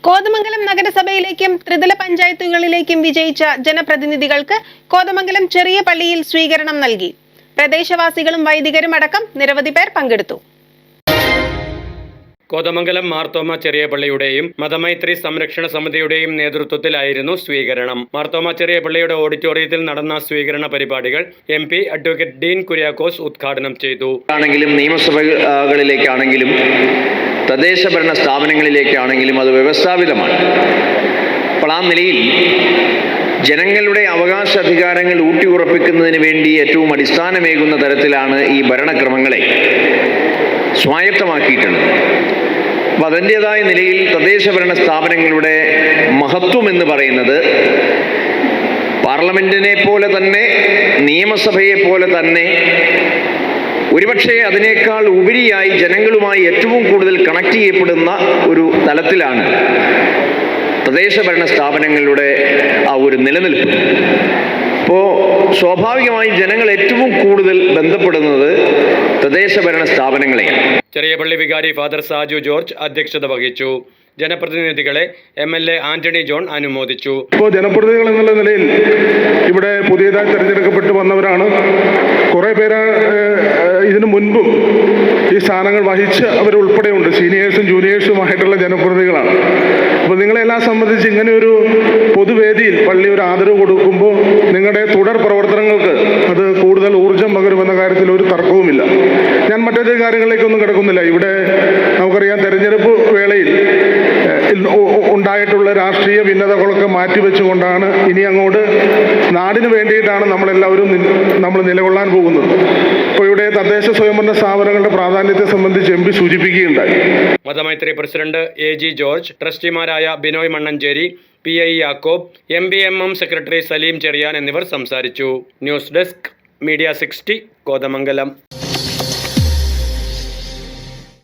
കോതമംഗലം നഗരസഭയിലേക്കും ത്രിതല പഞ്ചായത്തുകളിലേക്കും വിജയിച്ച ജനപ്രതിനിധികൾക്ക് കോതമംഗലം ചെറിയ പള്ളിയിൽ സ്വീകരണം നൽകി. പ്രദേശവാസികളും വൈദികരും അടക്കം നിരവധി പേർ പങ്കെടുത്തു. കോതമംഗലം മാർത്തോമ ചെറിയ പള്ളിയുടെയും മതമൈത്രി സംരക്ഷണ സമിതിയുടെയും നേതൃത്വത്തിലായിരുന്നു സ്വീകരണം. മാർത്തോമ ചെറിയ പള്ളിയുടെ ഓഡിറ്റോറിയത്തിൽ നടന്ന സ്വീകരണ പരിപാടികൾ MP അഡ്വക്കേറ്റ് ഡീൻ കുര്യാക്കോസ് ഉദ്ഘാടനം ചെയ്തു. നിയമസഭകളിലേക്കാണെങ്കിലും തദ്ദേശ ഭരണ സ്ഥാപനങ്ങളിലേക്കാണെങ്കിലും അത് വ്യവസ്ഥാപിതമാണ്. അപ്പോൾ ആ നിലയിൽ ജനങ്ങളുടെ അവകാശാധികാരങ്ങൾ ഊട്ടിയുറപ്പിക്കുന്നതിന് വേണ്ടി ഏറ്റവും അടിസ്ഥാനമേകുന്ന തരത്തിലാണ് ഈ ഭരണക്രമങ്ങളെ സ്വായത്തമാക്കിയിട്ടുള്ളത്. അപ്പോൾ അതിൻ്റെതായ നിലയിൽ തദ്ദേശ ഭരണ സ്ഥാപനങ്ങളുടെ മഹത്വം എന്ന് പറയുന്നത് പാർലമെന്റിനെ പോലെ തന്നെ നിയമസഭയെ പോലെ തന്നെ ഒരുപക്ഷെ അതിനേക്കാൾ ഉപരിയായി ജനങ്ങളുമായി ഏറ്റവും കൂടുതൽ കണക്ട് ചെയ്യപ്പെടുന്ന ഒരു തലത്തിലാണ് തദ്ദേശ ഭരണ സ്ഥാപനങ്ങളുടെ ആ ഒരു നിലനിൽപ്പ്. അപ്പോൾ സ്വാഭാവികമായും ജനങ്ങൾ ഏറ്റവും കൂടുതൽ ബന്ധപ്പെടുന്നത് തദ്ദേശ ഭരണ സ്ഥാപനങ്ങളെയാണ്. ചെറിയ പള്ളി വികാരി ഫാദർ സാജു ജോർജ് അധ്യക്ഷത വഹിച്ചു. ജനപ്രതിനിധികളെ MLA ആന്റണി ജോൺ അനുമോദിച്ചു. ഇപ്പോൾ ജനപ്രതിനിധികൾ എന്നുള്ള നിലയിൽ ഇവിടെ പുതിയതായി തിരഞ്ഞെടുക്കപ്പെട്ടു വന്നവരാണ്. കുറേ പേര് ഇതിനു മുൻപും ഈ സ്ഥാനങ്ങൾ വഹിച്ച അവരുൾപ്പെടെയുണ്ട്. സീനിയേഴ്സും ജൂനിയേഴ്സുമായിട്ടുള്ള ജനപ്രതിനിധികളാണ്. അപ്പോൾ നിങ്ങളെല്ലാം സംബന്ധിച്ച് ഇങ്ങനെ ഒരു പൊതുവേദിയിൽ പള്ളി ഒരു ആദരവ് കൊടുക്കുമ്പോൾ നിങ്ങളുടെ തുടർ പ്രവർത്തനങ്ങൾക്ക് അത് കൂടുതൽ ഊർജം പകരുമെന്ന കാര്യത്തിൽ ഒരു തർക്കവുമില്ല. ഞാൻ മറ്റൊരു കാര്യങ്ങളിലേക്കൊന്നും കിടക്കുന്നില്ല. ഇവിടെ നമുക്കറിയാം, തെരഞ്ഞെടുപ്പ് വേളയിൽ ഉണ്ടായിട്ടുള്ള രാഷ്ട്രീയ ഭിന്നതകളൊക്കെ മാറ്റിവെച്ചുകൊണ്ടാണ് ഇനി അങ്ങോട്ട് നാടിന് വേണ്ടിയിട്ടാണ് നമ്മൾ നിലകൊള്ളാൻ പോകുന്നത്. ഇപ്പോൾ ഇവിടെ തദ്ദേശ സ്വയംഭരണ സ്ഥാപനങ്ങളുടെ പ്രാധാന്യത്തെ സംബന്ധിച്ച് MP സൂചിപ്പിക്കുകയുണ്ടായി. മതമൈത്രി പ്രസിഡന്റ് AG ജോർജ്, ട്രസ്റ്റിമാരായ Binoy Mannancheri, PI Yakob, MBMM secretary Saleem Cheriyan എന്നിവർ സംസാരിച്ചു. News desk Media 60 Kothamangalam.